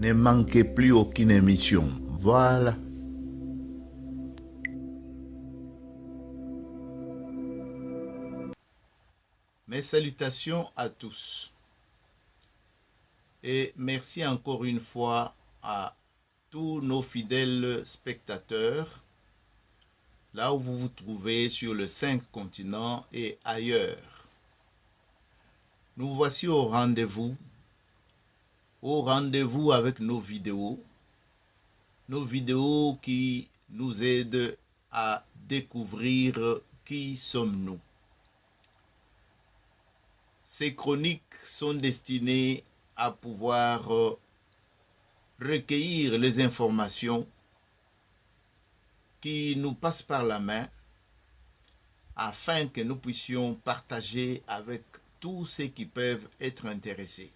Ne manquez plus aucune émission. Voilà. Mes salutations à tous. Et merci encore une fois à tous nos fidèles spectateurs, là où vous vous trouvez sur les 5 continents et ailleurs. Nous voici au rendez-vous avec nos vidéos qui nous aident à découvrir qui sommes-nous. Ces chroniques sont destinées à pouvoir recueillir les informations qui nous passent par la main afin que nous puissions partager avec tous ceux qui peuvent être intéressés.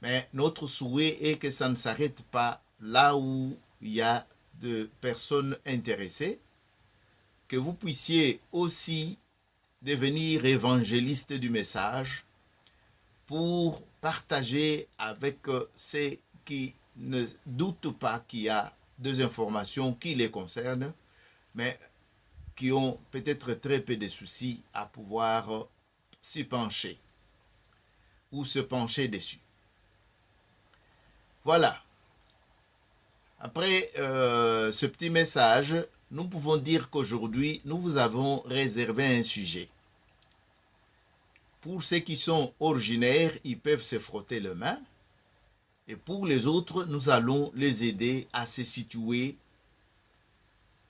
Mais notre souhait est que ça ne s'arrête pas là où il y a de personnes intéressées, que vous puissiez aussi devenir évangéliste du message pour partager avec ceux qui ne doutent pas qu'il y a des informations qui les concernent, mais qui ont peut-être très peu de soucis à pouvoir s'y pencher ou se pencher dessus. Voilà. Après ce petit message, nous pouvons dire qu'aujourd'hui, nous vous avons réservé un sujet. Pour ceux qui sont originaires, ils peuvent se frotter les mains. Et pour les autres, nous allons les aider à se situer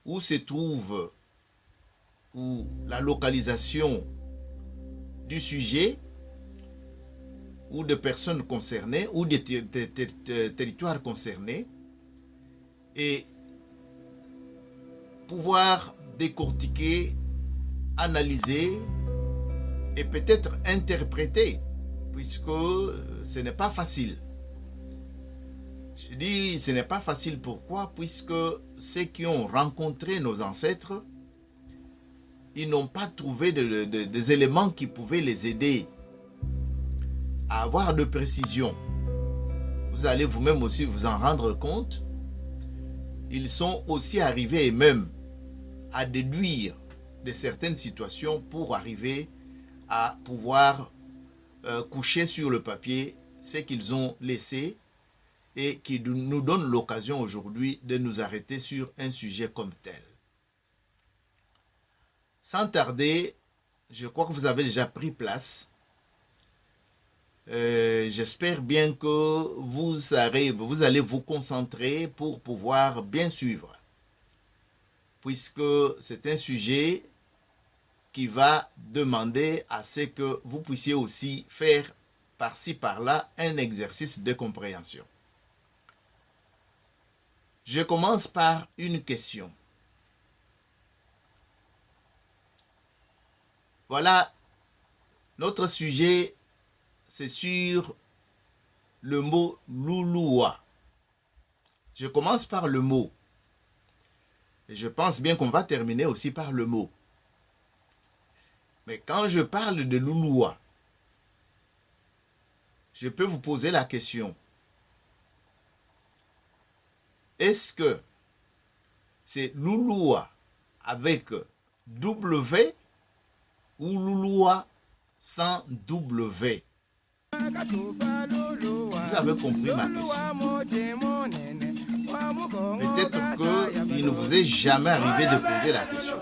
où se trouve la localisation du sujet ou de personnes concernées ou des territoires concernés et pouvoir décortiquer, analyser et peut-être interpréter, puisque ce n'est pas facile. Je dis ce n'est pas facile, pourquoi? Puisque ceux qui ont rencontré nos ancêtres, ils n'ont pas trouvé des éléments qui pouvaient les aider à avoir de précision. Vous allez vous-même aussi vous en rendre compte. Ils sont aussi arrivés même à déduire de certaines situations pour arriver à pouvoir coucher sur le papier ce qu'ils ont laissé et qui nous donne l'occasion aujourd'hui de nous arrêter sur un sujet comme tel. Sans tarder, je crois que vous avez déjà pris place. J'espère bien que vous allez vous concentrer pour pouvoir bien suivre, puisque c'est un sujet qui va demander à ce que vous puissiez aussi faire par-ci par-là un exercice de compréhension. Je commence par une question. Voilà, notre sujet, c'est sur le mot Louloua. Je commence par le mot. Et je pense bien qu'on va terminer aussi par le mot. Mais quand je parle de Louloua, je peux vous poser la question. Est-ce que c'est Louloua avec W ou Louloua sans W? Vous avez compris ma question. Peut-être qu'il ne vous est jamais arrivé de poser la question.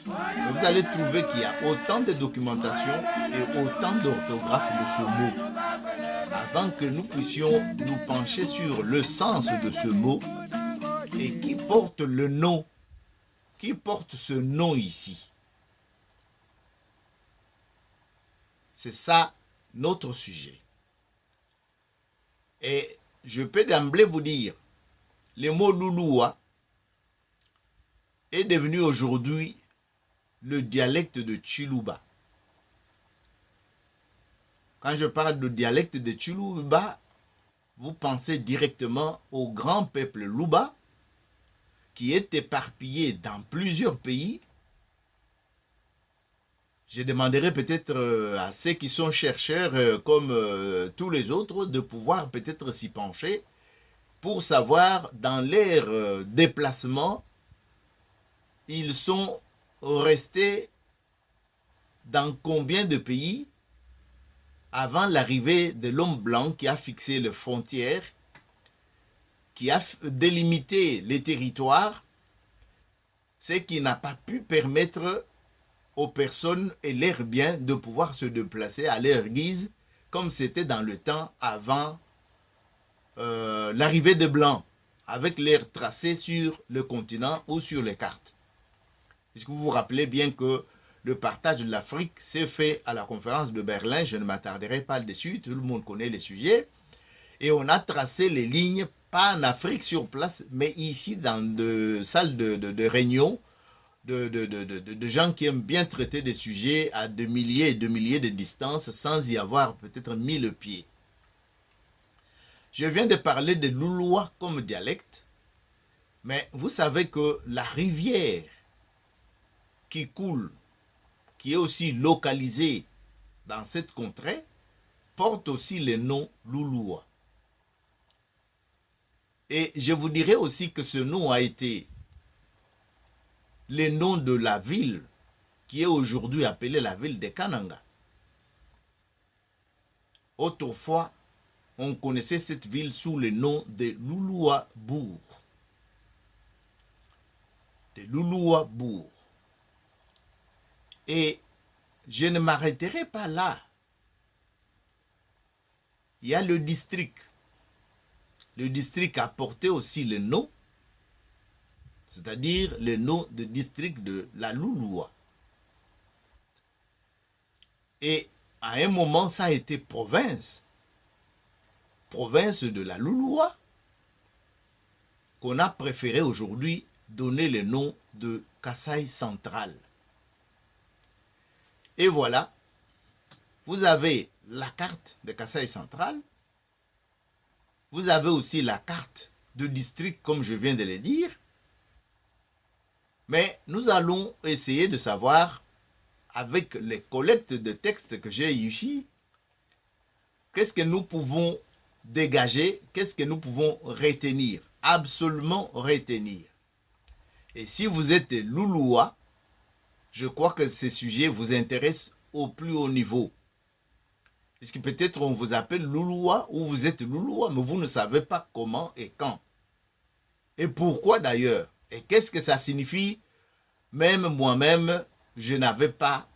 Mais vous allez trouver qu'il y a autant de documentation et autant d'orthographe de ce mot. Avant que nous puissions nous pencher sur le sens de ce mot et qui porte le nom, qui porte ce nom ici. C'est ça notre sujet. Et je peux d'emblée vous dire, le mot Louloua est devenu aujourd'hui le dialecte de Chiluba. Quand je parle de dialecte de Chiluba, vous pensez directement au grand peuple Luba qui est éparpillé dans plusieurs pays. Je demanderai peut-être à ceux qui sont chercheurs comme tous les autres de pouvoir peut-être s'y pencher pour savoir dans leur déplacement, ils sont restés dans combien de pays avant l'arrivée de l'homme blanc qui a fixé les frontières, qui a délimité les territoires, ce qui n'a pas pu permettre aux personnes et leurs biens de pouvoir se déplacer à leur guise, comme c'était dans le temps avant l'arrivée des Blancs, avec leurs tracés sur le continent ou sur les cartes. Puisque vous vous rappelez bien que le partage de l'Afrique s'est fait à la conférence de Berlin, je ne m'attarderai pas dessus, tout le monde connaît les sujets, et on a tracé les lignes, pas en Afrique sur place, mais ici dans des salles de réunion, de gens qui aiment bien traiter des sujets à des milliers et des milliers de distance sans y avoir peut-être mis le pied. Je viens de parler de l'Ouloua comme dialecte, mais vous savez que la rivière qui coule, qui est aussi localisée dans cette contrée, porte aussi le nom Louloua. Et je vous dirais aussi que ce nom a été le nom de la ville qui est aujourd'hui appelée la ville de Kananga. Autrefois, on connaissait cette ville sous le nom de Louloua-Bourg. De Louloua-Bourg. Et je ne m'arrêterai pas là. Il y a le district. Le district a porté aussi le nom, c'est-à-dire le nom de district de la Louloua. Et à un moment, ça a été province. Province de la Louloua, qu'on a préféré aujourd'hui donner le nom de Kasaï central. Et voilà, vous avez la carte de Kasaï central, vous avez aussi la carte de district, comme je viens de le dire, mais nous allons essayer de savoir, avec les collectes de textes que j'ai ici, qu'est-ce que nous pouvons dégager, qu'est-ce que nous pouvons retenir, absolument retenir. Et si vous êtes Louloua, je crois que ces sujets vous intéressent au plus haut niveau. Puisque peut-être on vous appelle Louloua ou vous êtes Louloua, mais vous ne savez pas comment et quand. Et pourquoi d'ailleurs. Et qu'est-ce que ça signifie. Même moi-même, je n'avais pas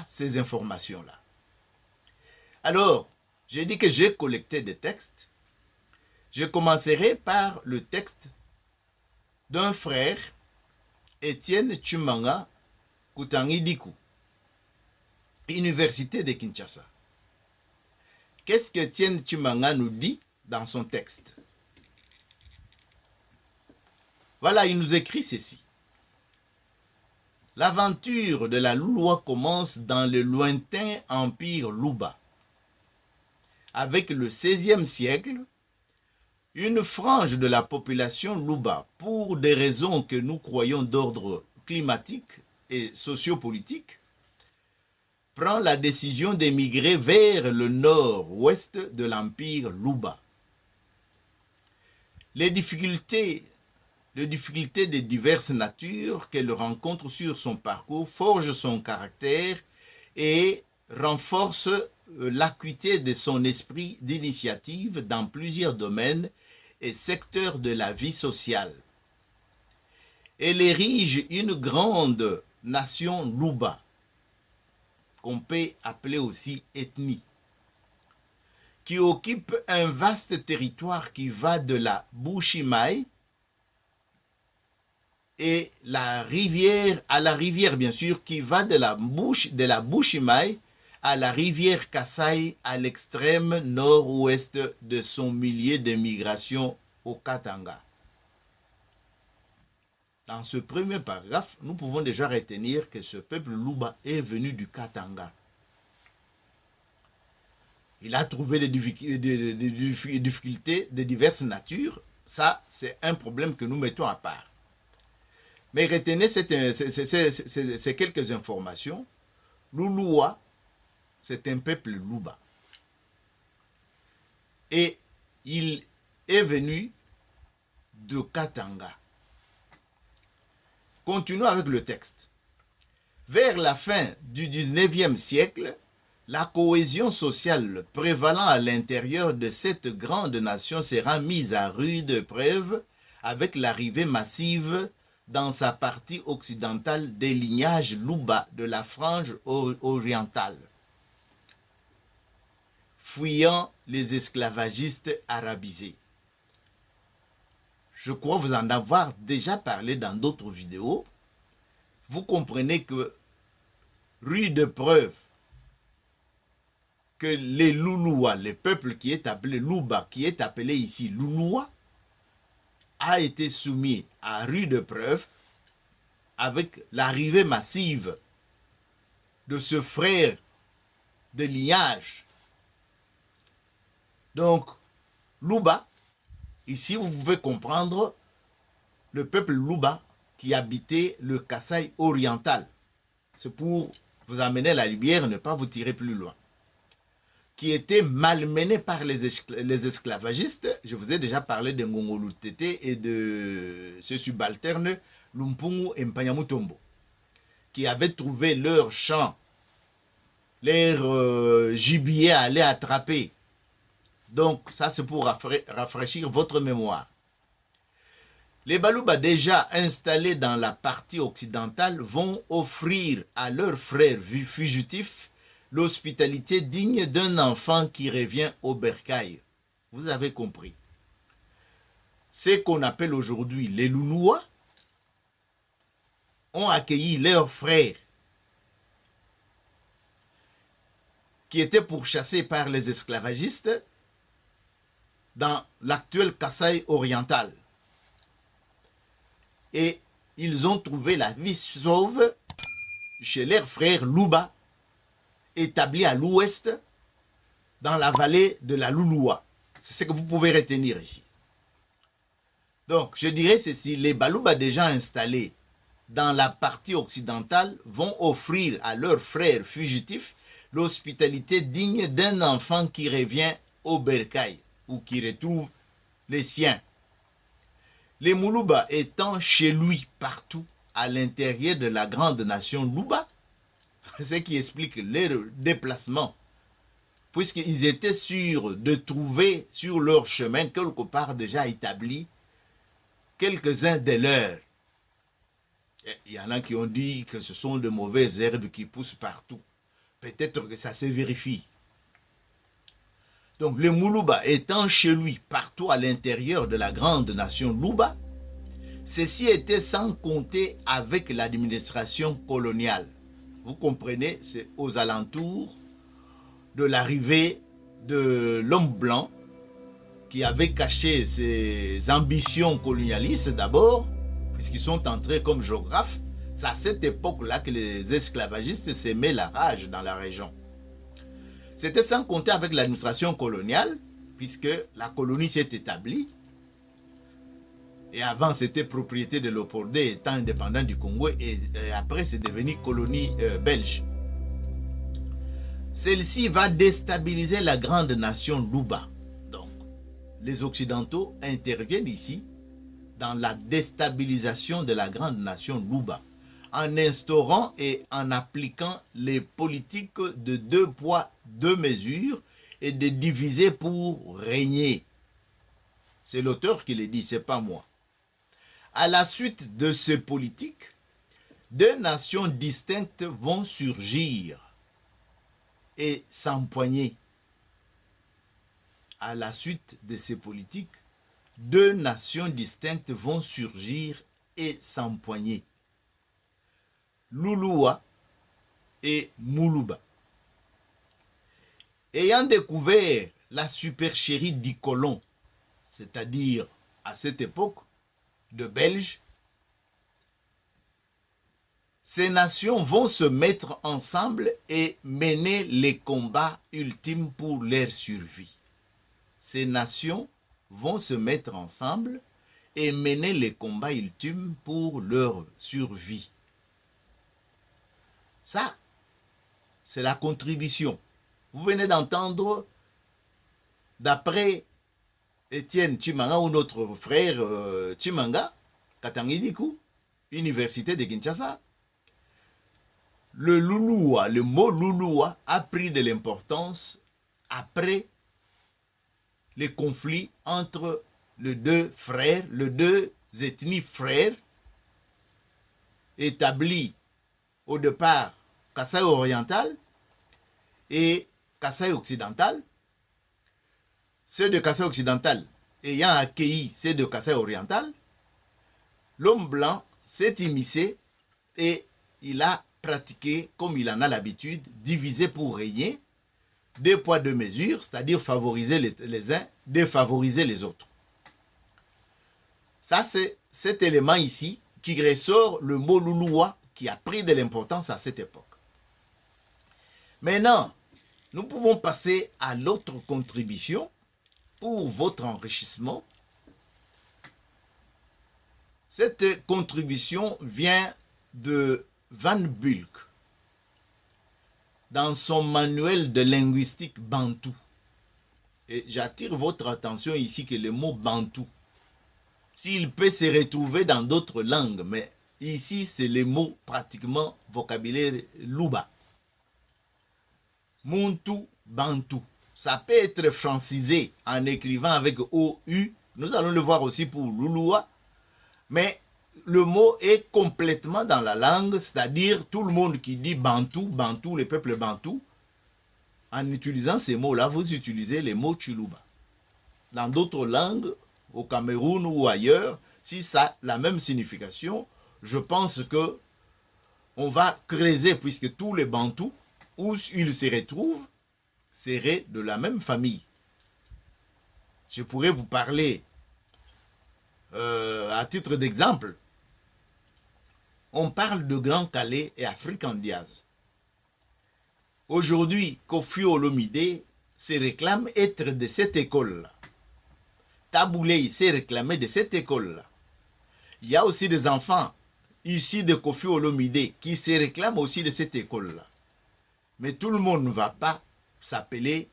ces informations-là. Alors, j'ai dit que j'ai collecté des textes. Je commencerai par le texte d'un frère, Étienne Tshimanga Kutangidiku, Université de Kinshasa. Qu'est-ce que Étienne Tshimanga nous dit dans son texte? Voilà, il nous écrit ceci. L'aventure de la Louloua commence dans le lointain empire Louba. Avec le XVIe siècle, une frange de la population Louba, pour des raisons que nous croyons d'ordre climatique et sociopolitique, prend la décision d'émigrer vers le nord-ouest de l'empire Louba. Les difficultés de diverses natures qu'elle rencontre sur son parcours forgent son caractère et renforcent l'acuité de son esprit d'initiative dans plusieurs domaines et secteurs de la vie sociale. Elle érige une grande nation Louba, qu'on peut appeler aussi ethnie, qui occupe un vaste territoire qui va de la Bushimai et la rivière à la rivière bien sûr, qui va de la Bushimai à la rivière Kasaï à l'extrême nord-ouest de son milieu de migration au Katanga. Dans ce premier paragraphe, nous pouvons déjà retenir que ce peuple Louba est venu du Katanga. Il a trouvé des difficultés de diverses natures. Ça, c'est un problème que nous mettons à part. Mais retenez ces quelques informations. Lulua, c'est un peuple Luba. Et il est venu de Katanga. Continuons avec le texte. Vers la fin du 19e siècle, la cohésion sociale prévalant à l'intérieur de cette grande nation sera mise à rude épreuve avec l'arrivée massive dans sa partie occidentale des lignages Luba de la frange orientale, fuyant les esclavagistes arabisés. Je crois vous en avoir déjà parlé dans d'autres vidéos. Vous comprenez que rude preuve que les Lulua, le peuple qui est appelé Luba, qui est appelé ici Lulua, a été soumis à rude preuve avec l'arrivée massive de ce frère de lignage. Donc, Luba, ici vous pouvez comprendre le peuple Luba qui habitait le Kasaï oriental. C'est pour vous amener la lumière, ne pas vous tirer plus loin. Qui était malmené par les esclavagistes. Je vous ai déjà parlé de Ngongolo Tété et de ce subalterne Lumpungu et Mpanyamutombo, qui avaient trouvé leur champ, leur gibier à aller attraper. Donc ça c'est pour rafraîchir votre mémoire. Les Baluba déjà installés dans la partie occidentale vont offrir à leurs frères fugitifs l'hospitalité digne d'un enfant qui revient au bercail. Vous avez compris. Ce qu'on appelle aujourd'hui les Lulua ont accueilli leurs frères qui étaient pourchassés par les esclavagistes dans l'actuel Kasaï oriental. Et ils ont trouvé la vie sauve chez leurs frères Luba, établis à l'ouest, dans la vallée de la Lulua. C'est ce que vous pouvez retenir ici. Donc, je dirais ceci, les Baluba déjà installés dans la partie occidentale vont offrir à leurs frères fugitifs l'hospitalité digne d'un enfant qui revient au bercail ou qui retrouve les siens. Les Muluba étant chez lui partout à l'intérieur de la grande nation Luba, ce qui explique leur déplacement, puisqu'ils étaient sûrs de trouver sur leur chemin quelque part déjà établi quelques-uns de leurs. Il y en a qui ont dit que ce sont de mauvaises herbes qui poussent partout. Peut-être que ça se vérifie. Donc le Muluba étant chez lui partout à l'intérieur de la grande nation Luba, ceci était sans compter avec l'administration coloniale. Vous comprenez, c'est aux alentours de l'arrivée de l'homme blanc qui avait caché ses ambitions colonialistes d'abord, puisqu'ils sont entrés comme géographes. C'est à cette époque-là que les esclavagistes s'aimaient la rage dans la région. C'était sans compter avec l'administration coloniale, puisque la colonie s'est établie. Et avant, c'était propriété de Léopoldé, étant indépendant du Congo, et après, c'est devenu colonie belge. Celle-ci va déstabiliser la grande nation Luba. Donc, les Occidentaux interviennent ici dans la déstabilisation de la grande nation Luba, en instaurant et en appliquant les politiques de 2 poids, 2 mesures et de diviser pour régner. C'est l'auteur qui le dit, ce n'est pas moi. À la suite de ces politiques, 2 nations distinctes vont surgir et s'empoigner. À la suite de ces politiques, 2 nations distinctes vont surgir et s'empoigner. Lulua et Muluba. Ayant découvert la supercherie du colon, c'est-à-dire à cette époque, de Belges, ces nations vont se mettre ensemble et mener les combats ultimes pour leur survie. Ces nations vont se mettre ensemble et mener les combats ultimes pour leur survie. Ça, c'est la contribution. Vous venez d'entendre, d'après Étienne Chimanga ou notre frère Chimanga, Katangidikou, Université de Kinshasa, le Lulua, le mot Lulua a pris de l'importance après les conflits entre les deux frères, les deux ethnies frères, établis au départ Kasaï oriental et Kasaï occidental. Ceux de Kasaï occidental ayant accueilli ceux de Kasaï oriental, l'homme blanc s'est immiscé et il a pratiqué, comme il en a l'habitude, diviser pour régner, deux poids, deux mesures, c'est-à-dire favoriser les uns, défavoriser les autres. Ça, c'est cet élément ici qui ressort le mot Lulua qui a pris de l'importance à cette époque. Maintenant, nous pouvons passer à l'autre contribution pour votre enrichissement. Cette contribution vient de Van Bulk dans son manuel de linguistique bantou. Et j'attire votre attention ici que le mot bantou, s'il peut se retrouver dans d'autres langues, mais ici c'est le mot pratiquement vocabulaire Luba. Muntu bantou. Ça peut être francisé en écrivant avec OU. Nous allons le voir aussi pour Lulua. Mais le mot est complètement dans la langue, c'est-à-dire tout le monde qui dit bantou, bantou, le peuple bantou, en utilisant ces mots-là, vous utilisez les mots Chuluba. Dans d'autres langues, au Cameroun ou ailleurs, si ça a la même signification, je pense que on va creuser, puisque tous les bantous, où ils se retrouvent, seraient de la même famille. Je pourrais vous parler, à titre d'exemple, on parle de Grand Calais et African Diaz. Aujourd'hui, Kofi Olomide se réclame être de cette école-là. Tabouley s'est réclamé de cette école-là. Il y a aussi des enfants issus de Kofi Olomide qui se réclament aussi de cette école-là. Mais tout le monde ne va pas s'appeler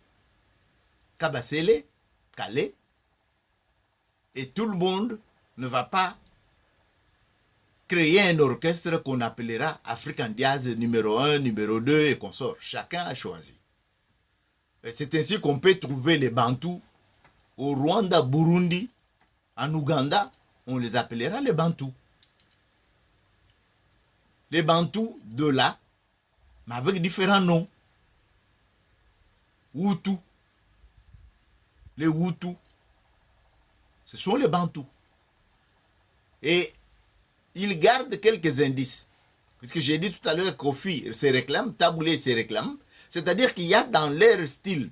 Kabasele, Calais, et tout le monde ne va pas créer un orchestre qu'on appellera African Diaz numéro 1, numéro 2 et consort. Chacun a choisi. Et c'est ainsi qu'on peut trouver les Bantous au Rwanda, Burundi, en Ouganda, on les appellera les Bantous. Les Bantous de là, mais avec différents noms. Hutu. Les Hutus. Ce sont les Bantous. Et ils gardent quelques indices. Puisque j'ai dit tout à l'heure, Kofi se réclame, Taboulé se réclame. C'est-à-dire qu'il y a dans leur style,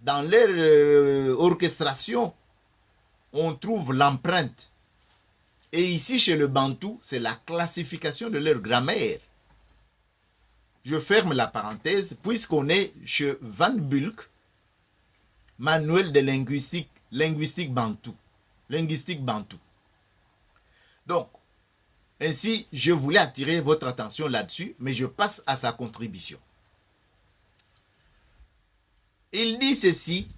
dans leur orchestration, on trouve l'empreinte. Et ici, chez le Bantou, c'est la classification de leur grammaire. Je ferme la parenthèse, puisqu'on est chez Van Bulk, manuel de linguistique Bantou. Linguistique Bantou. Donc, ainsi, je voulais attirer votre attention là-dessus, mais je passe à sa contribution. Il dit ceci,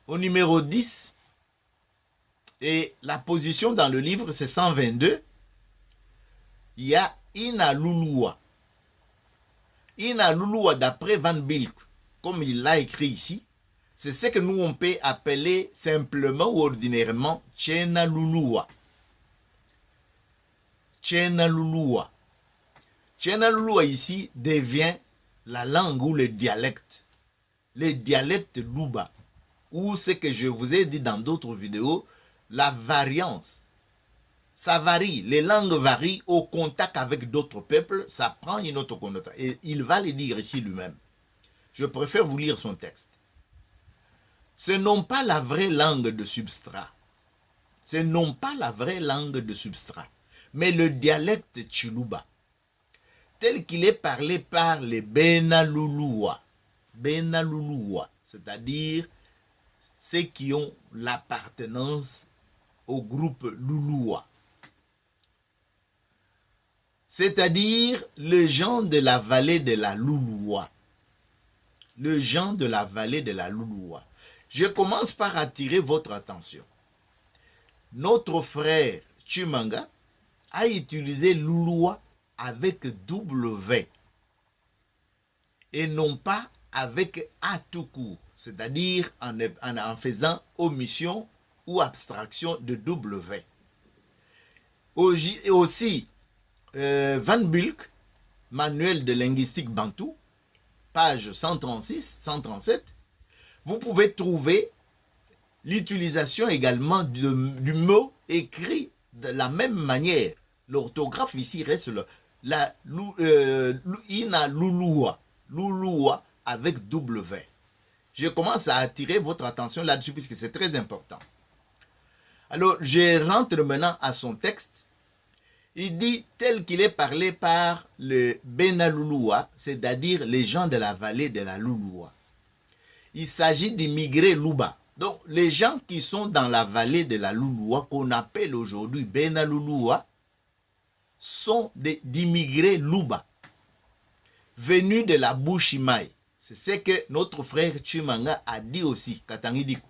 au numéro 10, et la position dans le livre, c'est 122, il y a Inalulua. Inalulua, d'après Van Bilk, comme il l'a écrit ici, c'est ce que nous on peut appeler simplement ou ordinairement Tchenalulua. Tchenalulua. Tchenalulua ici devient la langue ou le dialecte Luba, ou ce que je vous ai dit dans d'autres vidéos, la variance. Ça varie, les langues varient au contact avec d'autres peuples, ça prend une autre connotation. Et il va le dire ici lui-même. Je préfère vous lire son texte. Ce n'est pas la vraie langue de substrat. Ce n'est pas la vraie langue de substrat, mais le dialecte Chuluba, tel qu'il est parlé par les Benalulua. Benalulua, c'est-à-dire ceux qui ont l'appartenance au groupe Lulua. C'est-à-dire les gens de la vallée de la Lulua. Les gens de la vallée de la Lulua. Je commence par attirer votre attention. Notre frère Chimanga a utilisé Lulua avec W et non pas avec A tout court, c'est-à-dire en faisant omission ou abstraction de W. Aussi, Van Bulk, Manuel de linguistique bantou, page 136-137, vous pouvez trouver l'utilisation également du mot écrit de la même manière. L'orthographe ici reste ina lulua, lulua avec W. Je commence à attirer votre attention là-dessus puisque c'est très important. Alors, je rentre maintenant à son texte. Il dit tel qu'il est parlé par le Benalulua, c'est-à-dire les gens de la vallée de la Lulua. Il s'agit d'immigrés Luba. Donc, les gens qui sont dans la vallée de la Lulua, qu'on appelle aujourd'hui Benalulua, sont d'immigrés Luba, venus de la Bushimai. C'est ce que notre frère Chimanga a dit aussi, Katangidiku.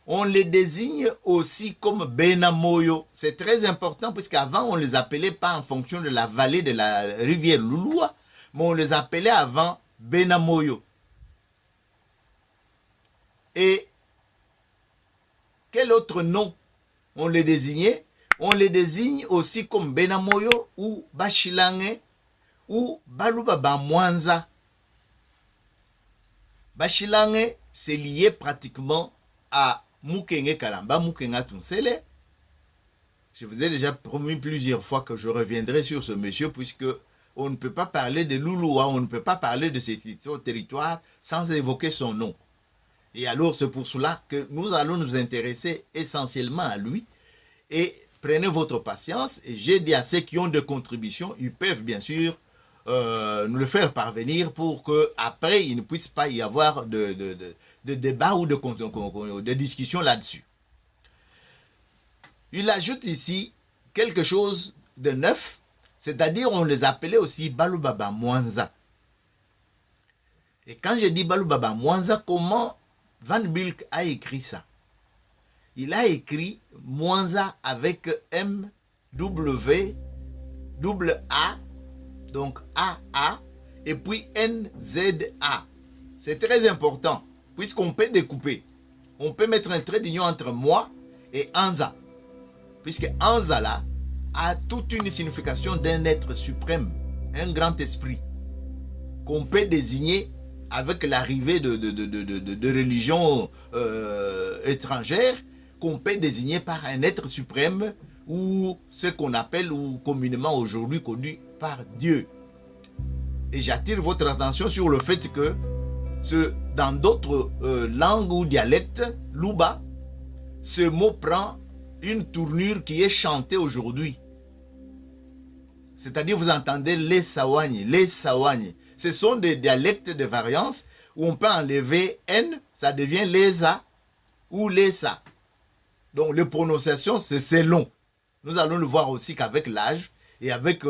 On les désigne aussi comme Benamoyo. C'est très important puisqu'avant, on ne les appelait pas en fonction de la vallée de la rivière Lulua, mais on les appelait avant Benamoyo. Et quel autre nom on les désignait? On les désigne aussi comme Benamoyo ou Bashilange ou Balubaba Mwanza. Bashilange, c'est lié pratiquement à Mukenge Kalamba, Mukenga Tunsele. Je vous ai déjà promis plusieurs fois que je reviendrai sur ce monsieur puisque on ne peut pas parler de Lulua, on ne peut pas parler de ce territoire sans évoquer son nom. Et alors c'est pour cela que nous allons nous intéresser essentiellement à lui. Et prenez votre patience et j'ai dit à ceux qui ont des contributions, ils peuvent bien sûr nous le faire parvenir pour qu'après il ne puisse pas y avoir de débat ou de discussion là-dessus. Il ajoute ici quelque chose de neuf, c'est-à-dire on les appelait aussi Balubaba Mwanza. Et quand je dis Balubaba Mwanza, comment Van Bulk a écrit ça? Il a écrit Mwanza avec M, W, double A, donc AA, et puis NZA. C'est très important, puisqu'on peut découper. On peut mettre un trait d'union entre moi et Anza. Puisque Anza là a toute une signification d'un être suprême, un grand esprit, qu'on peut désigner avec l'arrivée de religions étrangères, qu'on peut désigner par un être suprême ou ce qu'on appelle ou communément aujourd'hui connu par Dieu. Et j'attire votre attention sur le fait que dans d'autres langues ou dialectes, Luba, ce mot prend une tournure qui est chantée aujourd'hui. C'est-à-dire, vous entendez les sawani, les sawani. Ce sont des dialectes de variance où on peut enlever N, ça devient lesa ou lesa. Donc, les prononciations, c'est long. Nous allons le voir aussi qu'avec l'âge et avec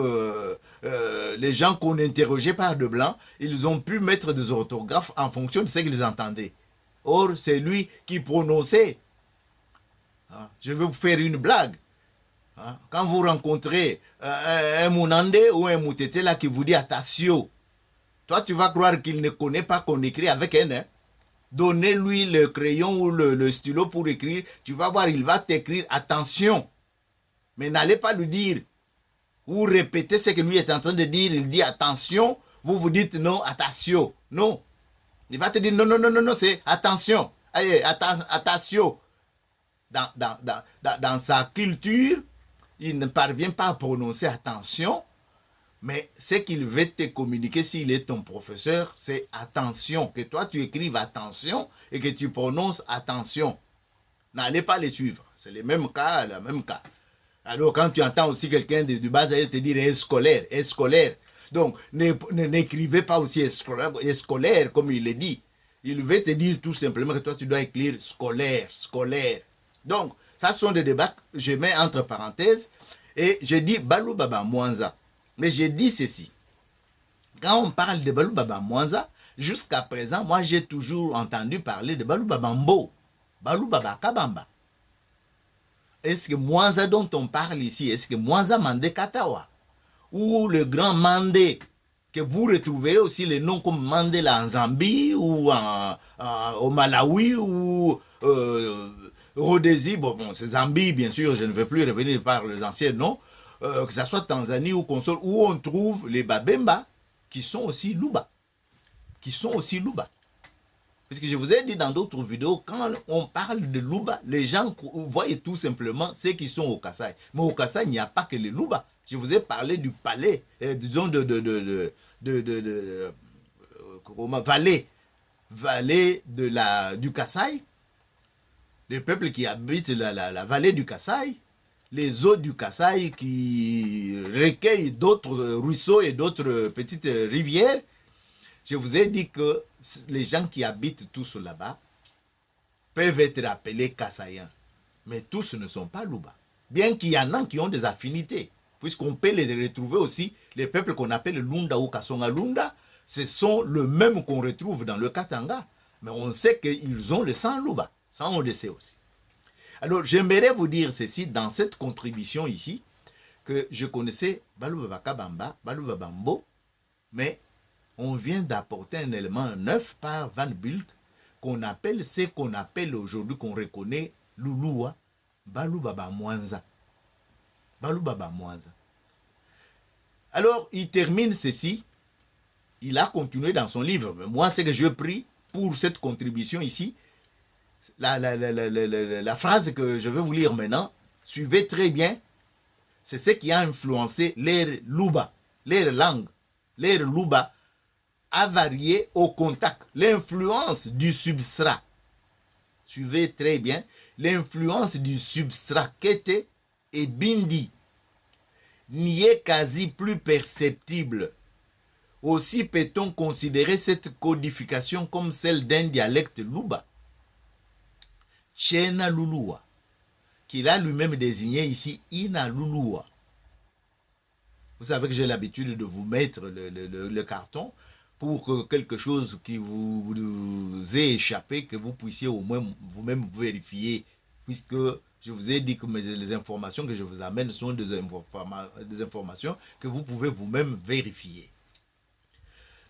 les gens qu'on interrogeait par de blanc, ils ont pu mettre des orthographes en fonction de ce qu'ils entendaient. Or, c'est lui qui prononçait. Je vais vous faire une blague. Quand vous rencontrez un Mounande ou un Moutete là qui vous dit attention, toi tu vas croire qu'il ne connaît pas qu'on écrit avec un. Hein? Donnez-lui le crayon ou le stylo pour écrire, tu vas voir, il va t'écrire attention. Mais n'allez pas lui dire ou répéter ce que lui est en train de dire, il dit attention, vous vous dites non, attention. Non. Il va te dire non, non, non, non, non, c'est attention. Allez, attention. Dans sa culture, il ne parvient pas à prononcer attention, mais ce qu'il veut te communiquer s'il est ton professeur, c'est attention. Que toi, tu écrives attention et que tu prononces attention. N'allez pas les suivre. C'est le même cas, le même cas. Alors, quand tu entends aussi quelqu'un du bas âge te dire scolaire, scolaire. Donc, n'écrivez pas aussi scolaire, comme il le dit. Il veut te dire tout simplement que toi, tu dois écrire scolaire, scolaire. Donc, Ça sont des débats que je mets entre parenthèses. Et je dis Balou Baba Mwanza. Mais j'ai dit ceci. Quand on parle de Balou Baba Mwanza, jusqu'à présent, moi j'ai toujours entendu parler de Balou Baba Mbo, Balou Baba Kabamba. Est-ce que Mwanza dont on parle ici, est-ce que Mwanza Mandé Katawa ou le grand Mandé, que vous retrouverez aussi les noms comme Mandela en Zambie ou au Malawi ou Rhodésie, bon c'est Zambie bien sûr, je ne vais plus revenir par les anciens noms, que ce soit Tanzanie ou console, où on trouve les Babemba qui sont aussi Luba. Parce que je vous ai dit dans d'autres vidéos, quand on parle de Luba, les gens voient tout simplement ceux qui sont au Kasaï. Mais au Kasaï, il n'y a pas que les Luba. Je vous ai parlé du palais, disons vallée du Kasaï. Les peuples qui habitent la vallée du Kasaï. Les eaux du Kasaï qui recueillent d'autres ruisseaux et d'autres petites rivières. Je vous ai dit que les gens qui habitent tous là-bas peuvent être appelés Kassaïens. Mais tous ne sont pas Luba. Bien qu'il y en a qui ont des affinités. Puisqu'on peut les retrouver aussi, les peuples qu'on appelle Lunda ou Kasonga Lunda, ce sont le même qu'on retrouve dans le Katanga. Mais on sait qu'ils ont le sang Luba. Ça, on le sait aussi. Alors, j'aimerais vous dire ceci dans cette contribution ici, que je connaissais Balou Baba Kabamba, Balou Baba Mbo, mais on vient d'apporter un élément neuf par Van Bulk qu'on appelle ce qu'on appelle aujourd'hui, qu'on reconnaît Louloua, Balou Baba Mwanza. Balou Baba Mwanza. Alors, il termine ceci. Il a continué dans son livre. Mais moi, ce que je pris pour cette contribution ici, la phrase que je vais vous lire maintenant, suivez très bien, c'est ce qui a influencé l'ère Luba, l'ère langue, l'ère Luba, a varié au contact, l'influence du substrat. Suivez très bien, l'influence du substrat Kété et Bindi n'y est quasi plus perceptible. Aussi peut-on considérer cette codification comme celle d'un dialecte Luba. Chena Lulua, qu'il a lui-même désigné ici Ina Lulua. Vous savez que j'ai l'habitude de vous mettre le carton pour que quelque chose qui vous ait échappé, que vous puissiez au moins vous-même vérifier, puisque je vous ai dit que les informations que je vous amène sont des informations que vous pouvez vous-même vérifier.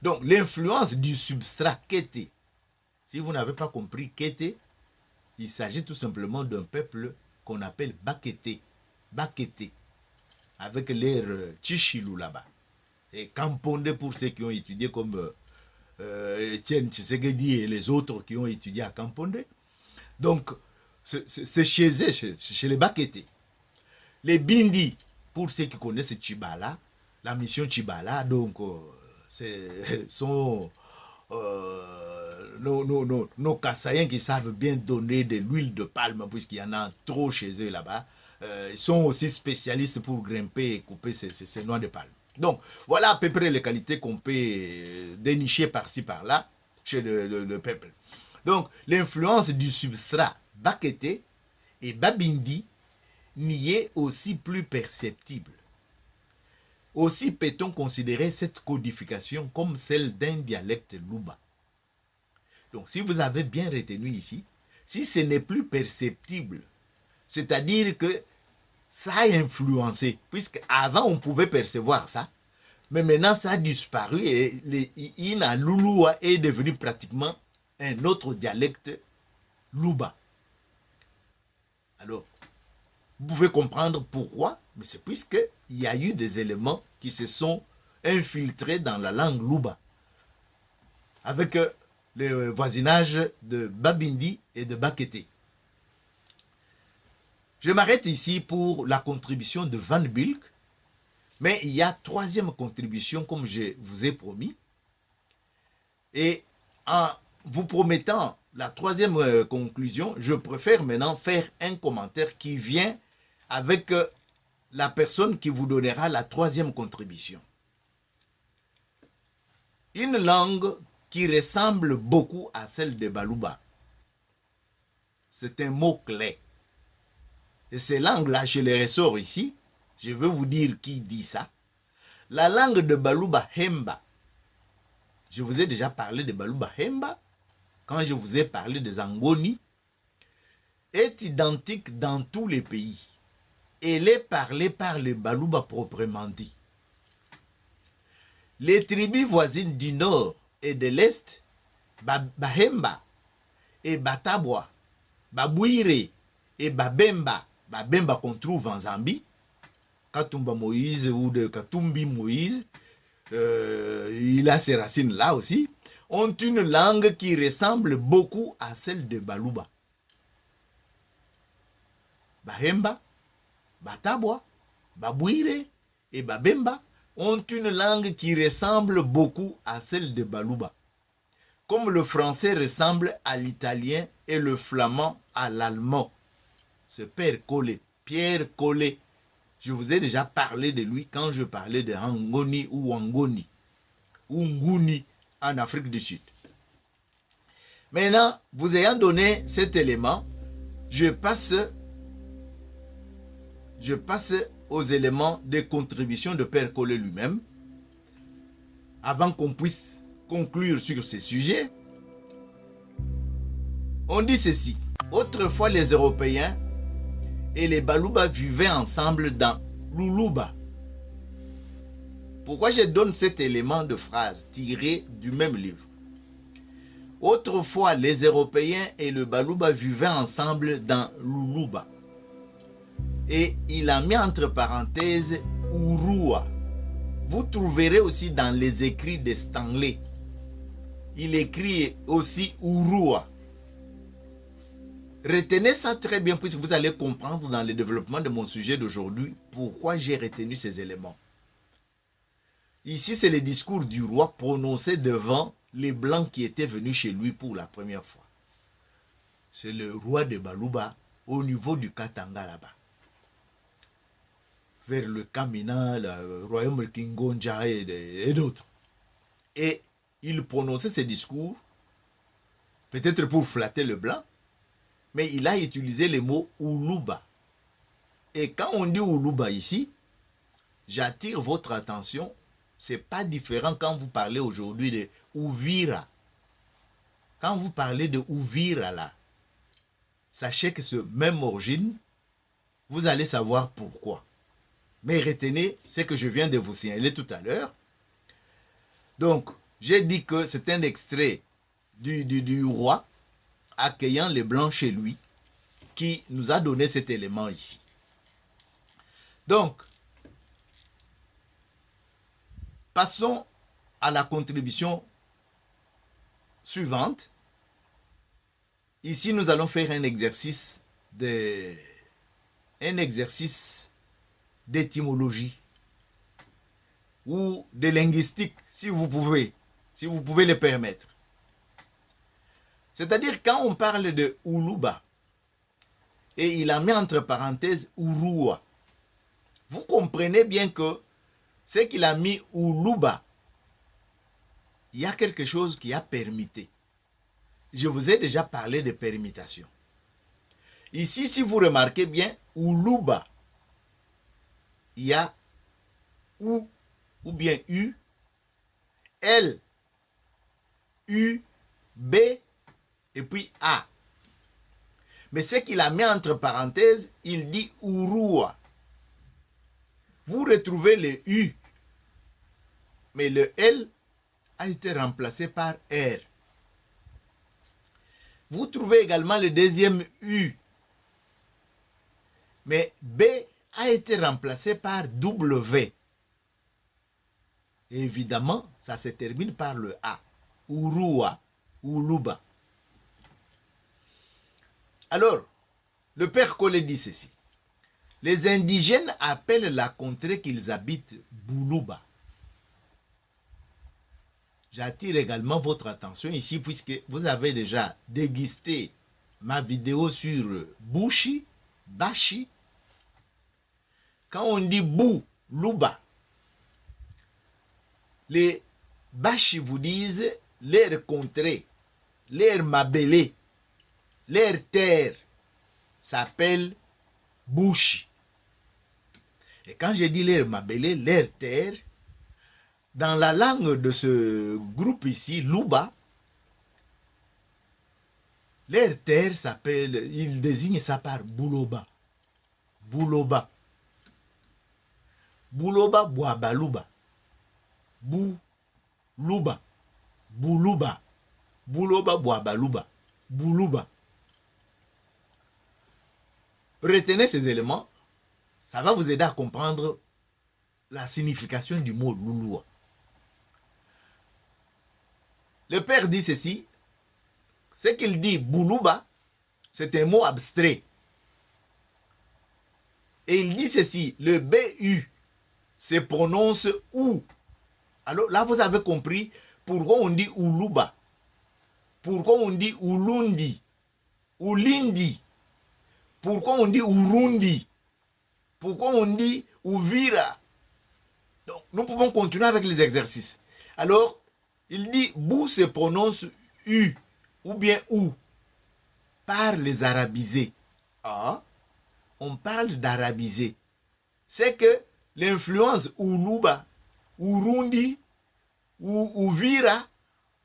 Donc, l'influence du substrat Kété. Si vous n'avez pas compris Kété, il s'agit tout simplement d'un peuple qu'on appelle Bakété. Bakété. Avec l'air Chichilou là-bas. Et Kampondé pour ceux qui ont étudié comme Etienne Tshisekedi et les autres qui ont étudié à Kampondé. Donc, c'est chez eux, chez les Bakété. Les Bindi, pour ceux qui connaissent Tchibala, la mission Tchibala, donc, sont nos Kassaïens qui savent bien donner de l'huile de palme, puisqu'il y en a trop chez eux là-bas. Ils sont aussi spécialistes pour grimper et couper ces noix de palme. Donc, voilà à peu près les qualités qu'on peut dénicher par-ci, par-là, chez le peuple. Donc, l'influence du substrat Bakété et Babindi n'y est aussi plus perceptible. Aussi peut-on considérer cette codification comme celle d'un dialecte Luba. Donc, si vous avez bien retenu ici, si ce n'est plus perceptible, c'est-à-dire que ça a influencé, puisque avant on pouvait percevoir ça, mais maintenant ça a disparu et l'Ina Lulua est devenu pratiquement un autre dialecte Luba. Alors, vous pouvez comprendre pourquoi, mais c'est puisqu'il y a eu des éléments qui se sont infiltrés dans la langue Luba, avec le voisinage de Babindi et de Bakété. Je m'arrête ici pour la contribution de Van Bulk, mais il y a troisième contribution comme je vous ai promis. Et en vous promettant la troisième conclusion, je préfère maintenant faire un commentaire qui vient avec la personne qui vous donnera la troisième contribution. Une langue qui ressemble beaucoup à celle de Balouba. C'est un mot clé. et ces langues-là, je les ressors ici. Je veux vous dire qui dit ça. La langue de Baluba Hemba, je vous ai déjà parlé de Baluba Hemba, quand je vous ai parlé des Angoni, est identique dans tous les pays. Elle est parlée par les Baluba proprement dit. Les tribus voisines du nord et de l'est, Bahemba et Batabwa, Babouire et Babemba, Babemba qu'on trouve en Zambie, Katumba Moïse ou de Katumbi Moïse, il a ses racines là aussi, ont une langue qui ressemble beaucoup à celle de Baluba. Bahemba, Batabwa, Babouire et Babemba ont une langue qui ressemble beaucoup à celle de Baluba. Comme le français ressemble à l'italien et le flamand à l'allemand. Ce père Collet, Pierre Collet, je vous ai déjà parlé de lui quand je parlais de Angoni ou Wangoni, ou Nguni en Afrique du Sud. Maintenant, vous ayant donné cet élément, je passe aux éléments de contribution de Père Collet lui-même, avant qu'on puisse conclure sur ces sujets. On dit ceci: autrefois les Européens et les Baluba vivaient ensemble dans Luluba. Pourquoi je donne cet élément de phrase tiré du même livre? Autrefois les Européens et le Baluba vivaient ensemble dans Luluba. Et il a mis entre parenthèses Urua. Vous trouverez aussi dans les écrits de Stanley. Il écrit aussi Urua. Retenez ça très bien puisque vous allez comprendre dans le développement de mon sujet d'aujourd'hui pourquoi j'ai retenu ces éléments. Ici, c'est le discours du roi prononcé devant les Blancs qui étaient venus chez lui pour la première fois. C'est le roi de Baluba au niveau du Katanga là-bas. Vers le Kamina, le royaume Kingonja et d'autres. Et il prononçait ce discours, peut-être pour flatter le blanc, mais il a utilisé le mot Uluba. Et quand on dit Uluba ici, j'attire votre attention, ce n'est pas différent quand vous parlez aujourd'hui de Uvira. Quand vous parlez de Uvira là, sachez que c'est même origine, vous allez savoir pourquoi. Mais retenez ce que je viens de vous signaler tout à l'heure. Donc, j'ai dit que c'est un extrait du roi accueillant les Blancs chez lui qui nous a donné cet élément ici. Donc, passons à la contribution suivante. Ici, nous allons faire un exercice d'étymologie ou de linguistique, si vous pouvez le permettre. C'est-à-dire, quand on parle de Uluba, et il a mis entre parenthèses Urua, vous comprenez bien que ce qu'il a mis Uluba, il y a quelque chose qui a permuté. Je vous ai déjà parlé de permutation. Ici, si vous remarquez bien, Uluba, il y a ou bien U, L, U, B, et puis A. Mais ce qu'il a mis entre parenthèses, il dit Urua. Vous retrouvez le U, mais le L a été remplacé par R. Vous trouvez également le deuxième U, mais B a été remplacé par W. Et évidemment, ça se termine par le A. Urua, Uluba. Alors, le père Collet dit ceci. Les indigènes appellent la contrée qu'ils habitent Buluba. J'attire également votre attention ici puisque vous avez déjà dégusté ma vidéo sur Bushi, Bashi. Quand on dit Buluba, les Bashi vous disent leur contrée, leur mabélé, leur terre s'appelle Bushi. Et quand je dis l'air Mabélé, l'air terre, dans la langue de ce groupe ici, Luba, l'air terre s'appelle, il désigne ça par Bouloba. Bouloba. Bouloba, Boabaluba. Boulouba. Boulouba. Bouloba, Boabaluba. Boulouba. Retenez ces éléments, ça va vous aider à comprendre la signification du mot Louloua. Le père dit ceci, ce qu'il dit Boulouba, c'est un mot abstrait. Et il dit ceci, le BU se prononce OU. Alors là, vous avez compris pourquoi on dit Oulouba, pourquoi on dit Oulundi, Oulindi, pourquoi on dit Urundi, pourquoi on dit Uvira. Donc, nous pouvons continuer avec les exercices. Alors, il dit Bou se prononce U ou bien OU par les arabisés. Ah, on parle d'arabisé. C'est que l'influence Ouluba, Urundi, ou Uvira,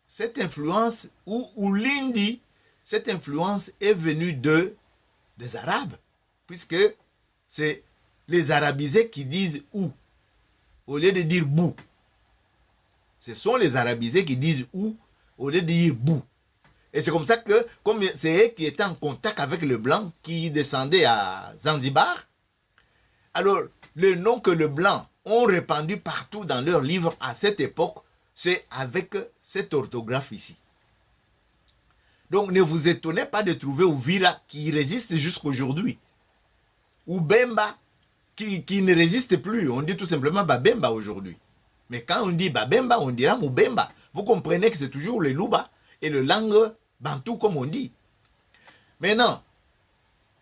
cette influence, ou Ulindi, cette influence est venue des Arabes, puisque c'est les arabisés qui disent ou, au lieu de dire bou. Ce sont les arabisés qui disent ou, au lieu de dire bou. Et c'est comme ça que, comme c'est eux qui étaient en contact avec le blanc qui descendait à Zanzibar, alors le nom que le blanc ont répandu partout dans leurs livres à cette époque, c'est avec cette orthographe ici. Donc ne vous étonnez pas de trouver Uvira qui résiste jusqu'aujourd'hui. Ou Bemba qui ne résiste plus. On dit tout simplement Babemba aujourd'hui. Mais quand on dit Babemba, on dira Moubemba. Vous comprenez que c'est toujours le Luba et le langue bantou comme on dit. Maintenant,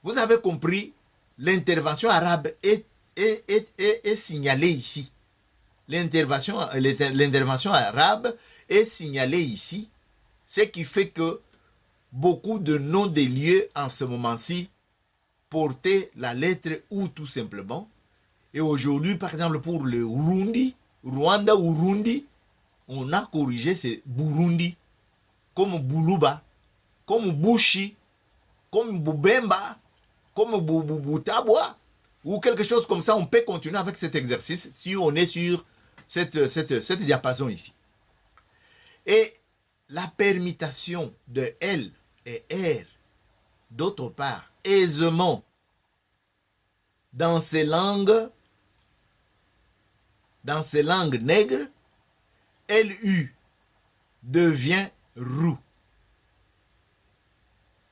vous avez compris, l'intervention arabe est signalée ici. L'intervention arabe est signalée ici, ce qui fait que beaucoup de noms des lieux en ce moment-ci portaient la lettre ou tout simplement. Et aujourd'hui, par exemple, pour le Urundi, Rwanda ou Urundi, on a corrigé ce Burundi, comme Boulouba, comme Bushi, comme Boubemba, comme Boutabwa, ou quelque chose comme ça. On peut continuer avec cet exercice si on est sur cette diapason ici. Et la permutation de L et R, d'autre part, aisément, dans ces langues nègres, LU devient ROU.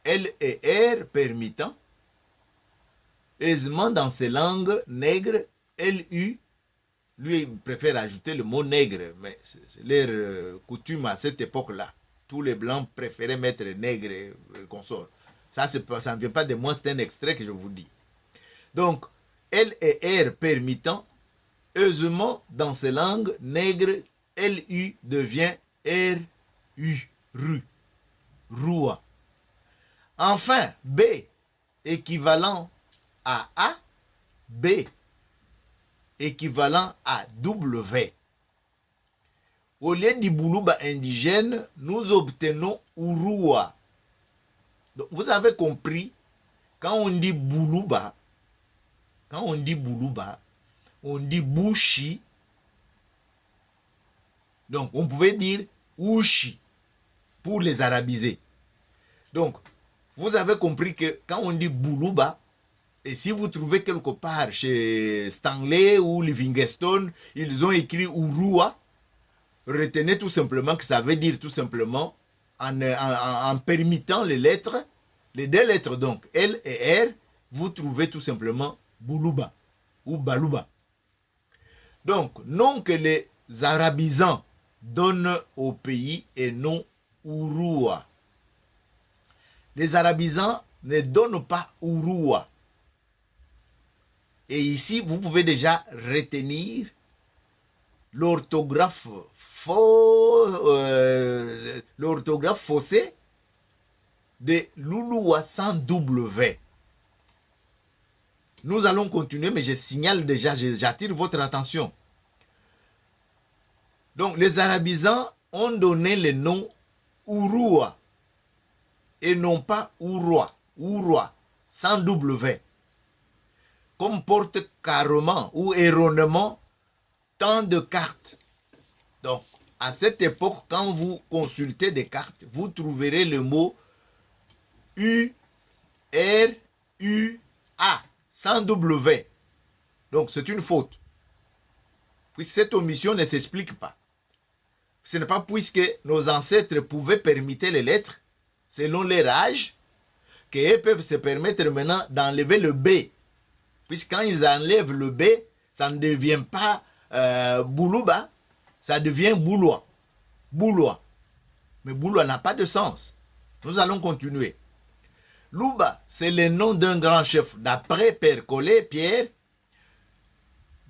L et R permettant, aisément dans ces langues nègres, LU, lui il préfère ajouter le mot nègre, mais c'est leur coutume à cette époque-là. Tous les blancs préféraient mettre nègre et consort. Ça ne vient pas de moi, c'est un extrait que je vous dis. Donc, L et R permettant, aisément dans ces langues nègres, LU devient RU, RU, RUA. Enfin, B, équivalent à A, B, équivalent à W. Au lieu du Boulouba indigène, nous obtenons Urua. Donc, vous avez compris, quand on dit Boulouba, on dit Bushi. Donc, on pouvait dire Ushi pour les arabisés. Donc, vous avez compris que quand on dit Boulouba, et si vous trouvez quelque part chez Stanley ou Livingstone, ils ont écrit Urua, retenez tout simplement que ça veut dire tout simplement, en permettant les lettres, les deux lettres donc, L et R, vous trouvez tout simplement Boulouba ou Balouba. Donc, nom que les arabisants donnent au pays et non Urua. Les arabisants ne donnent pas Urua. Et ici, vous pouvez déjà retenir l'orthographe faussée de Louloua sans W. Nous allons continuer, mais je signale déjà, j'attire votre attention. Donc, les arabisants ont donné le nom Urua et non pas Uroi, Uroi, sans W, comme porte carrément ou erronément tant de cartes. Donc, à cette époque, quand vous consultez des cartes, vous trouverez le mot U, R, U, A, sans W. Donc, c'est une faute. Puis cette omission ne s'explique pas. Ce n'est pas puisque nos ancêtres pouvaient permettre les lettres, selon leur âge, qu'ils peuvent se permettre maintenant d'enlever le B. Puisque quand ils enlèvent le B, ça ne devient pas Boulouba, ça devient Boulois. Boulois. Mais Boulois n'a pas de sens. Nous allons continuer. Louba, c'est le nom d'un grand chef. D'après Père Collet, Pierre,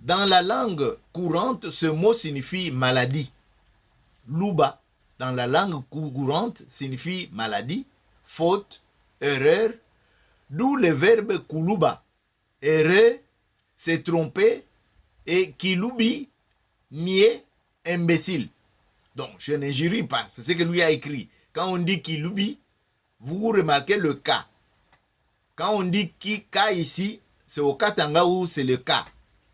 dans la langue courante, ce mot signifie maladie. Louba, dans la langue courante, signifie maladie, faute, erreur, d'où le verbe kuluba. Erreur, c'est tromper, et kiloubi, nier, imbécile. Donc, je n'injurie pas, c'est ce que lui a écrit. Quand on dit kiloubi, vous remarquez le cas. Quand on dit ka ici, c'est au Katanga où c'est le cas.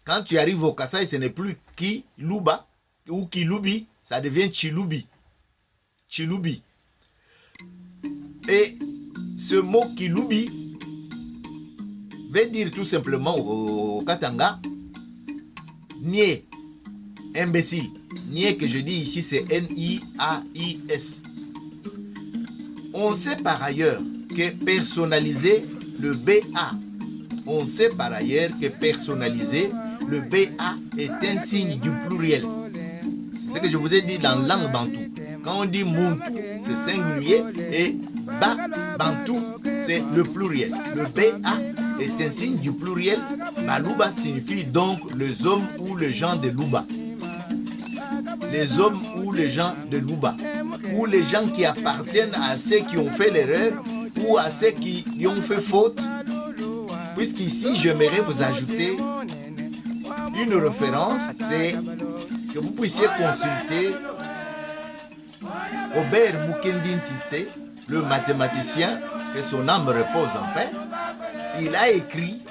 Quand tu arrives au Kasaï, ce n'est plus kilouba ou kiloubi, ça devient chiloubi. Chiloubi. Et ce mot kiloubi veut dire tout simplement au Katanga, nier, imbécile. Nier que je dis ici, c'est N-I-A-I-S. On sait par ailleurs que personnaliser le BA, on sait par ailleurs que personnaliser le BA est un signe du pluriel. C'est ce que je vous ai dit dans langue bantou. Quand on dit Muntu, c'est singulier et Bantou, c'est le pluriel. Le BA est un signe du pluriel. Balouba signifie donc les hommes ou les gens de Louba. Les hommes ou les gens de Louba. Ou les gens qui appartiennent à ceux qui ont fait l'erreur ou à ceux qui ont fait faute. Puisqu'ici, j'aimerais vous ajouter une référence, c'est que vous puissiez consulter Robert Mukendin Tite, le mathématicien, que son âme repose en paix. Il a écrit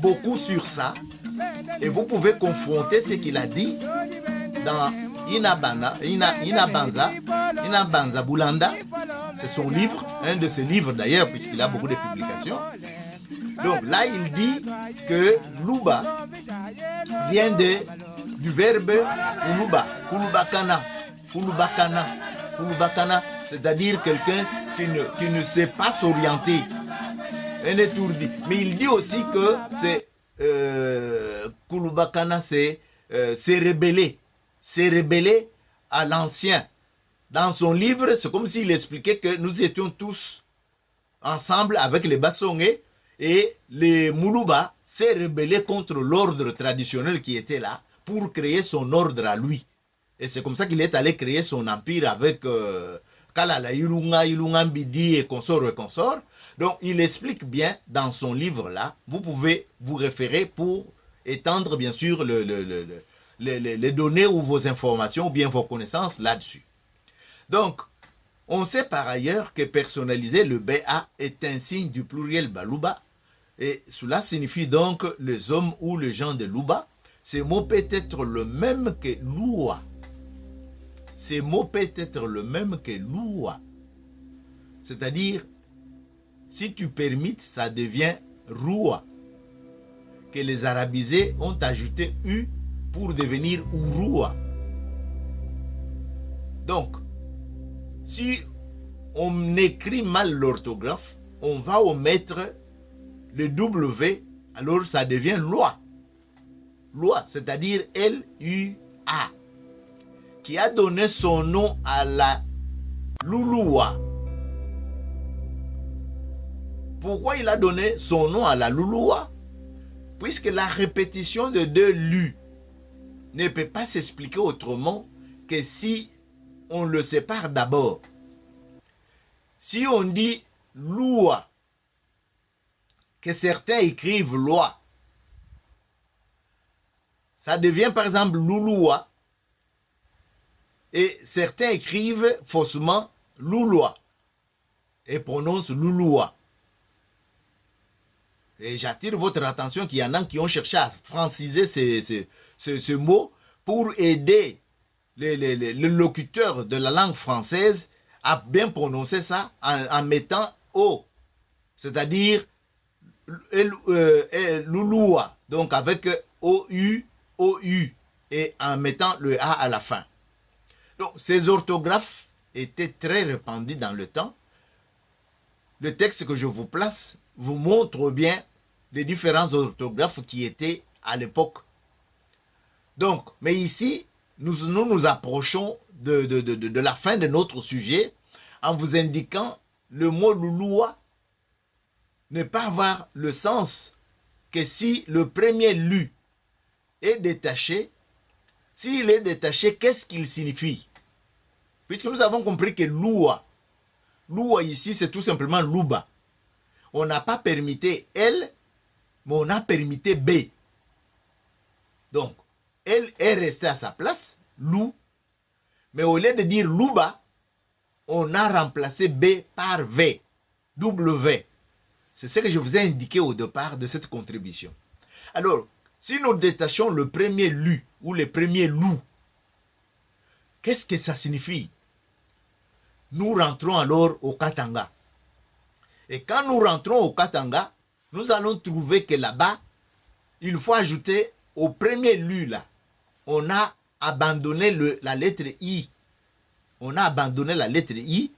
beaucoup sur ça et vous pouvez confronter ce qu'il a dit dans Inabanza Bulanda. C'est son livre, un de ses livres d'ailleurs, puisqu'il a beaucoup de publications. Donc là, il dit que Louba vient du verbe Kuluba, Kulubakana, Kulubakana, Kulubakana, c'est-à-dire quelqu'un qui ne sait pas s'orienter, un étourdi. Mais il dit aussi que c'est Kulubakana, c'est rebeller à l'ancien. Dans son livre, c'est comme s'il expliquait que nous étions tous ensemble avec les Bassongé et les Moulouba s'est rebellé contre l'ordre traditionnel qui était là pour créer son ordre à lui. Et c'est comme ça qu'il est allé créer son empire avec Kalala, Ilunga, Mbidi et consorts. Donc il explique bien dans son livre là, vous pouvez vous référer pour étendre bien sûr les données ou vos informations ou bien vos connaissances là-dessus. Donc, on sait par ailleurs que personnaliser le BA est un signe du pluriel Balouba et cela signifie donc les hommes ou les gens de Louba. Ce mot peut être le même que Loua. Ce mot peut être le même que Loua. C'est-à-dire, si tu permites, ça devient Roua. Que les arabisés ont ajouté U pour devenir Urua. Donc, si on écrit mal l'orthographe, on va omettre le W, alors ça devient loi. Loi, c'est-à-dire L-U-A, qui a donné son nom à la Louloua. Pourquoi il a donné son nom à la Louloua? Puisque la répétition de deux Lu ne peut pas s'expliquer autrement que si on le sépare d'abord. Si on dit Loua, que certains écrivent loi. Ça devient par exemple louloua. Et certains écrivent faussement louloua et prononcent louloua. Et j'attire votre attention qu'il y en a qui ont cherché à franciser ce mot pour aider le locuteur de la langue française à bien prononcer ça en mettant O, c'est-à-dire louloua, donc avec O-U, O-U, et en mettant le A à la fin. Donc, ces orthographes étaient très répandues dans le temps. Le texte que je vous place vous montre bien les différents orthographes qui étaient à l'époque. Donc, mais ici, nous approchons de la fin de notre sujet en vous indiquant le mot louloua ne pas avoir le sens que si le premier lu est détaché. S'il est détaché, qu'est-ce qu'il signifie? Puisque nous avons compris que loua ici, c'est tout simplement louba. On n'a pas permité L, mais on a permité B. Donc, L est resté à sa place, lou. Mais au lieu de dire louba, on a remplacé B par V, W. C'est ce que je vous ai indiqué au départ de cette contribution. Alors, si nous détachons le premier lu ou le premier loup, qu'est-ce que ça signifie? Nous rentrons alors au Katanga. Et quand nous rentrons au Katanga, nous allons trouver que là-bas, il faut ajouter au premier lu là, on a abandonné la lettre I. On a abandonné la lettre I.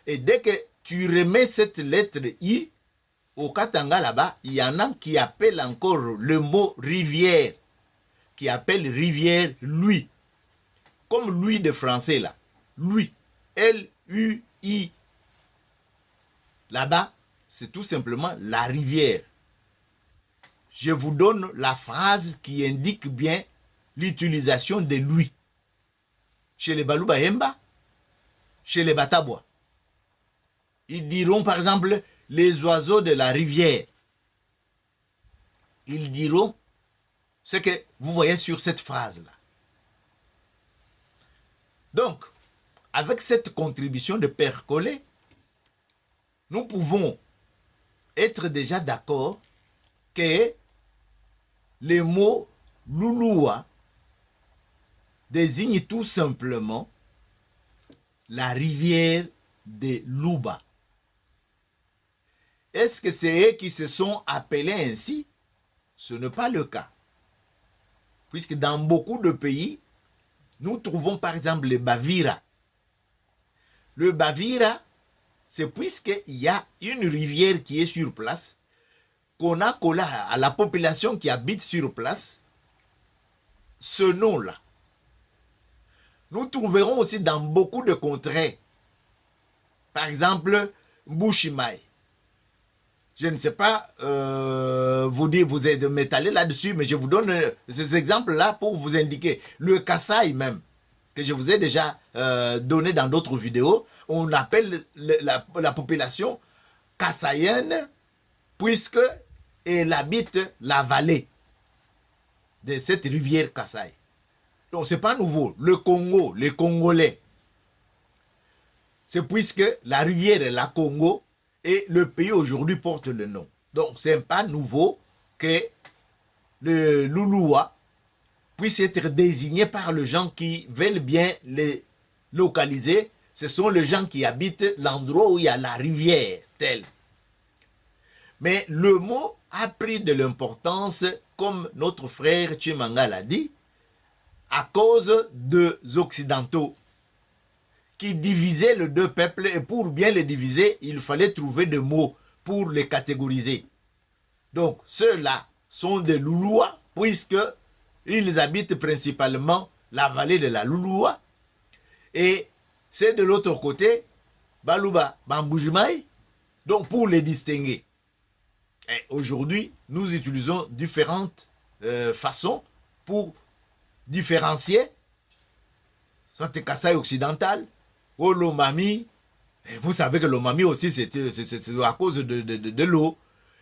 Et dès que tu remets cette lettre I, au Katanga là-bas, il y en a qui appellent encore le mot rivière, qui appelle rivière lui. Comme lui de français là. Lui. L-U-I. Là-bas, c'est tout simplement la rivière. Je vous donne la phrase qui indique bien l'utilisation de lui. Chez les Balouba-Hemba, chez les Batabois. Ils diront par exemple les oiseaux de la rivière. Ils diront ce que vous voyez sur cette phrase-là. Donc, avec cette contribution de Père Collet, nous pouvons être déjà d'accord que le mot louloua désigne tout simplement la rivière de Louba. Est-ce que c'est eux qui se sont appelés ainsi? Ce n'est pas le cas. Puisque dans beaucoup de pays, nous trouvons par exemple le Bavira. Le Bavira, c'est puisqu'il y a une rivière qui est sur place, qu'on a collé à la population qui habite sur place, ce nom-là. Nous trouverons aussi dans beaucoup de contrées, par exemple, Mbushimai. Je ne sais pas vous êtes m'étaler là-dessus, mais je vous donne ces exemples-là pour vous indiquer. Le Kasaï même, que je vous ai déjà donné dans d'autres vidéos, on appelle la population kasaïenne puisque elle habite la vallée de cette rivière Kasaï. Donc ce n'est pas nouveau. Le Congo, les Congolais, c'est puisque la rivière est la Congo et le pays aujourd'hui porte le nom. Donc ce n'est pas nouveau que le Louloua puisse être désigné par les gens qui veulent bien les localiser. Ce sont les gens qui habitent l'endroit où il y a la rivière telle. Mais le mot a pris de l'importance, comme notre frère Chimanga l'a dit, à cause des Occidentaux qui divisaient les deux peuples, et pour bien les diviser, il fallait trouver des mots pour les catégoriser. Donc ceux-là sont des Louloua, puisqu'ils habitent principalement la vallée de la Louloua, et c'est de l'autre côté, Balouba, Bamboujmaï, donc pour les distinguer. Et aujourd'hui, nous utilisons différentes façons pour différencier, soit Kasaï occidental, ou l'Omami. Vous savez que l'Omami aussi, c'est à cause de l'eau.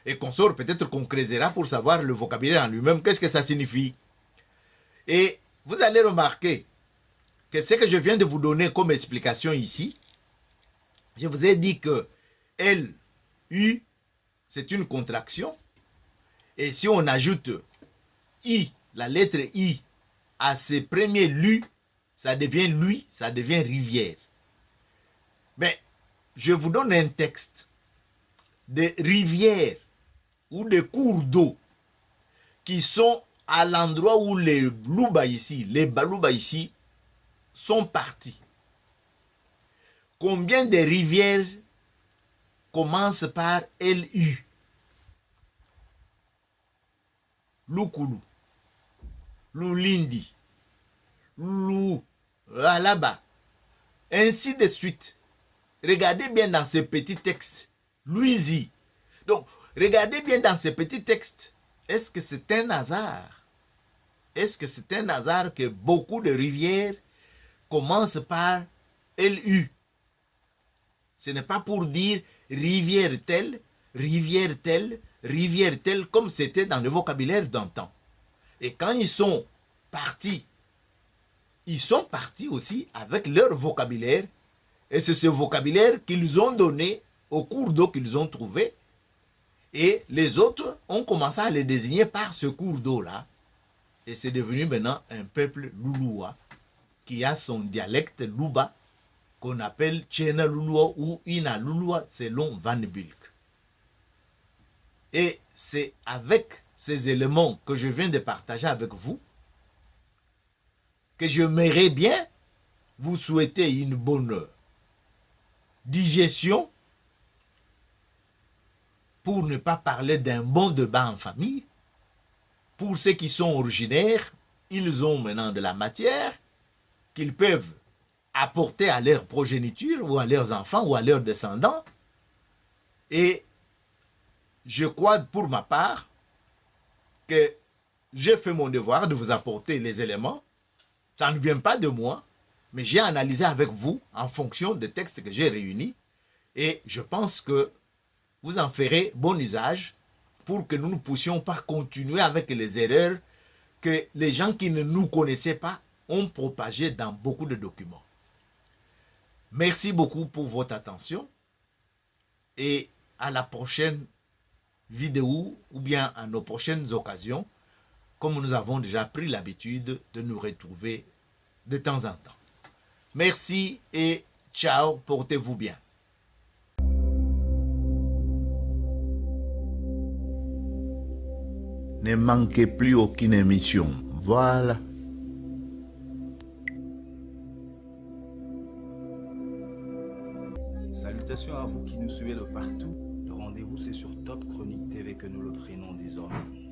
et consort, peut-être qu'on creusera pour savoir le vocabulaire en lui-même, qu'est-ce que ça signifie. Et vous allez remarquer que ce que je viens de vous donner comme explication ici, je vous ai dit que L, U, c'est une contraction. Et si on ajoute I, la lettre I, à ce premier lu, ça devient lui, ça devient rivière. Mais je vous donne un texte de rivières ou de cours d'eau qui sont à l'endroit où les Luba ici, les Baluba ici, sont partis. Combien de rivières commencent par LU? Lukulu, Lulindi, Lualaba, ainsi de suite. Regardez bien dans ce petit texte. Louisi. Donc, regardez bien dans ce petit texte. Est-ce que c'est un hasard? Est-ce que c'est un hasard que beaucoup de rivières commencent par LU? Ce n'est pas pour dire rivière telle, rivière telle, rivière telle, comme c'était dans le vocabulaire d'antan. Et quand ils sont partis aussi avec leur vocabulaire. Et c'est ce vocabulaire qu'ils ont donné au cours d'eau qu'ils ont trouvé. Et les autres ont commencé à les désigner par ce cours d'eau-là. Et c'est devenu maintenant un peuple Lulua qui a son dialecte Luba qu'on appelle Tchena Lulua ou Ina Lulua selon Van Bilk. Et c'est avec ces éléments que je viens de partager avec vous que j'aimerais bien vous souhaiter une bonne digestion, pour ne pas parler d'un bon débat en famille. Pour ceux qui sont originaires, ils ont maintenant de la matière qu'ils peuvent apporter à leur progéniture ou à leurs enfants ou à leurs descendants. Et je crois pour ma part que j'ai fait mon devoir de vous apporter les éléments. Ça ne vient pas de moi, mais j'ai analysé avec vous en fonction des textes que j'ai réunis. Et je pense que vous en ferez bon usage pour que nous ne puissions pas continuer avec les erreurs que les gens qui ne nous connaissaient pas ont propagées dans beaucoup de documents. Merci beaucoup pour votre attention et à la prochaine vidéo ou bien à nos prochaines occasions, comme nous avons déjà pris l'habitude de nous retrouver de temps en temps. Merci et ciao, portez-vous bien. Ne manquez plus aucune émission. Voilà. Salutations à vous qui nous suivez de partout. Le rendez-vous, c'est sur Top Chronique TV que nous le prenons désormais.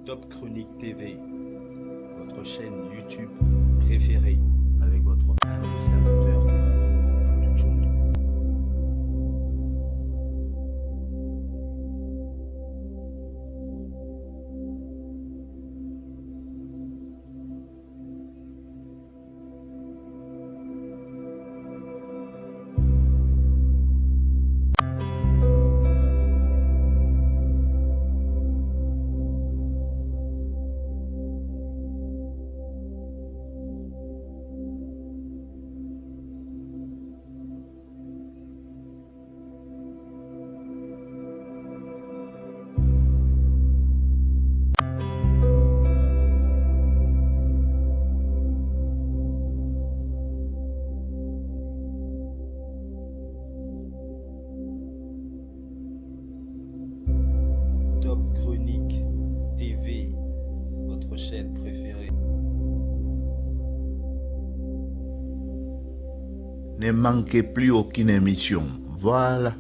Top Chronique TV, votre chaîne YouTube préférée, avec votre ami serviteur, Dr. Chumbo. Top Chronique TV, votre chaîne préférée. Ne manquez plus aucune émission. Voilà.